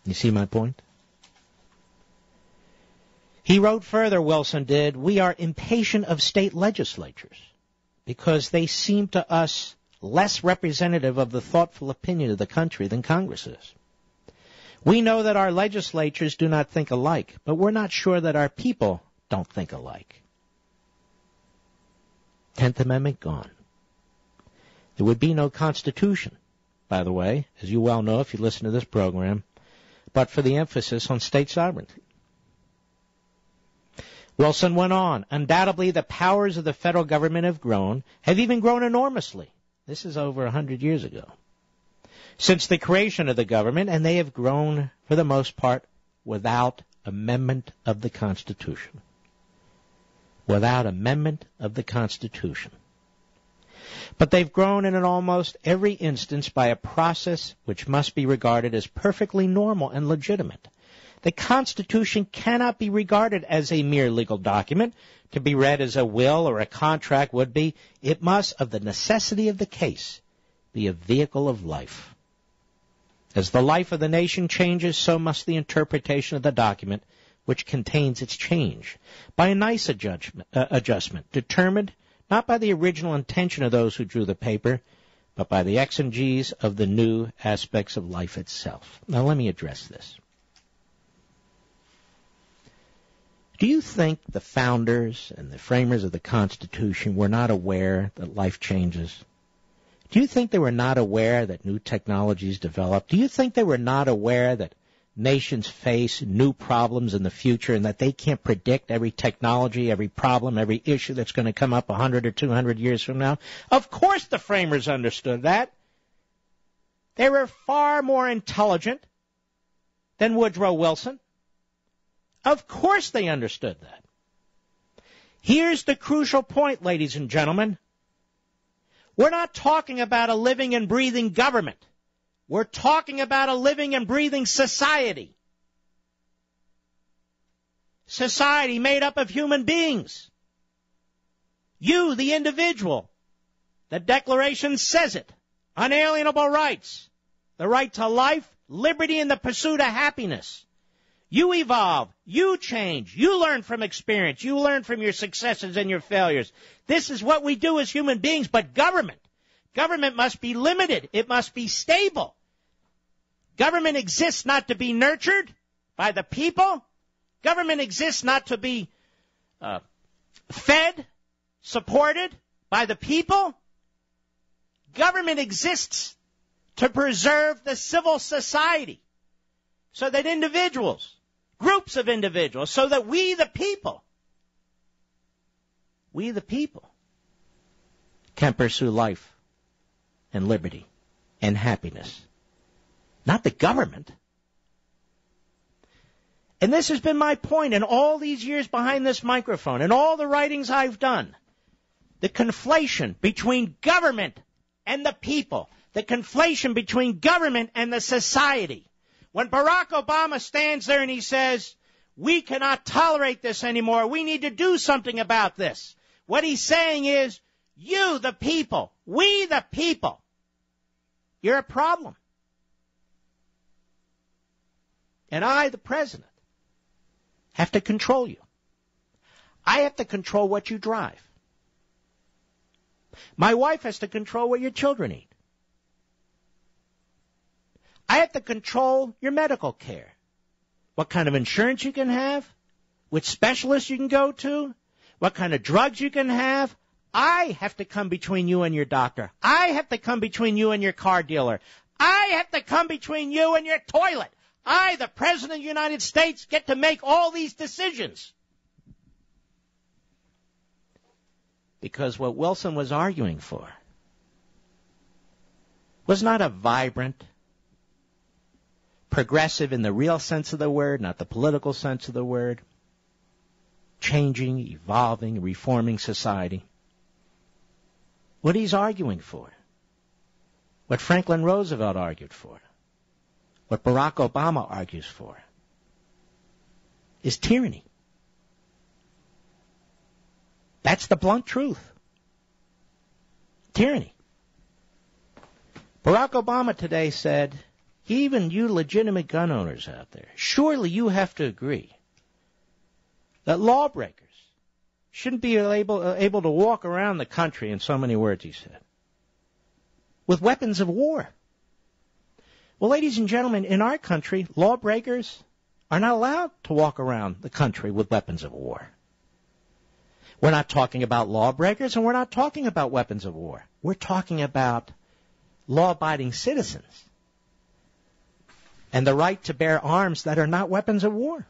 You see my point? He wrote further, Wilson did, we are impatient of state legislatures because they seem to us less representative of the thoughtful opinion of the country than Congress is. We know that our legislatures do not think alike, but we're not sure that our people don't think alike. 10th Amendment gone. There would be no Constitution, by the way, as you well know if you listen to this program, but for the emphasis on state sovereignty. Wilson went on, undoubtedly the powers of the federal government have even grown enormously. This is over 100 years ago. Since the creation of the government, and they have grown, for the most part, without amendment of the Constitution. Without amendment of the Constitution. But they've grown in almost every instance by a process which must be regarded as perfectly normal and legitimate. The Constitution cannot be regarded as a mere legal document to be read as a will or a contract would be. It must, of the necessity of the case, be a vehicle of life. As the life of the nation changes, so must the interpretation of the document which contains its change, by a nice adjustment, determined not by the original intention of those who drew the paper, but by the exegesis of the new aspects of life itself. Now let me address this. Do you think the founders and the framers of the Constitution were not aware that life changes? Do you think they were not aware that new technologies develop? Do you think they were not aware that nations face new problems in the future and that they can't predict every technology, every problem, every issue that's going to come up 100 or 200 years from now? Of course the framers understood that. They were far more intelligent than Woodrow Wilson. Of course they understood that. Here's the crucial point, ladies and gentlemen. We're not talking about a living and breathing government. We're talking about a living and breathing society. Society made up of human beings. You, the individual. The Declaration says it. Unalienable rights. The right to life, liberty, and the pursuit of happiness. You evolve. You change. You learn from experience. You learn from your successes and your failures. This is what we do as human beings. But government must be limited. It must be stable. Government exists not to be nurtured by the people. Government exists not to be fed, supported by the people. Government exists to preserve the civil society so that individuals, groups of individuals, so that we the people can pursue life and liberty and happiness. Not the government. And this has been my point in all these years behind this microphone and all the writings I've done. The conflation between government and the people. The conflation between government and the society. When Barack Obama stands there and he says, we cannot tolerate this anymore, we need to do something about this. What he's saying is, you, the people, we, the people, you're a problem. And I, the president, have to control you. I have to control what you drive. My wife has to control what your children eat. I have to control your medical care. What kind of insurance you can have, which specialists you can go to, what kind of drugs you can have. I have to come between you and your doctor. I have to come between you and your car dealer. I have to come between you and your toilet. I, the President of the United States, get to make all these decisions. Because what Wilson was arguing for was not a vibrant, progressive in the real sense of the word, not the political sense of the word, changing, evolving, reforming society. What he's arguing for, what Franklin Roosevelt argued for, what Barack Obama argues for, is tyranny. That's the blunt truth. Tyranny. Barack Obama today said, even you legitimate gun owners out there, surely you have to agree that lawbreakers shouldn't be able to walk around the country, in so many words he said, with weapons of war. Well, ladies and gentlemen, in our country, lawbreakers are not allowed to walk around the country with weapons of war. We're not talking about lawbreakers, and we're not talking about weapons of war. We're talking about law-abiding citizens and the right to bear arms that are not weapons of war.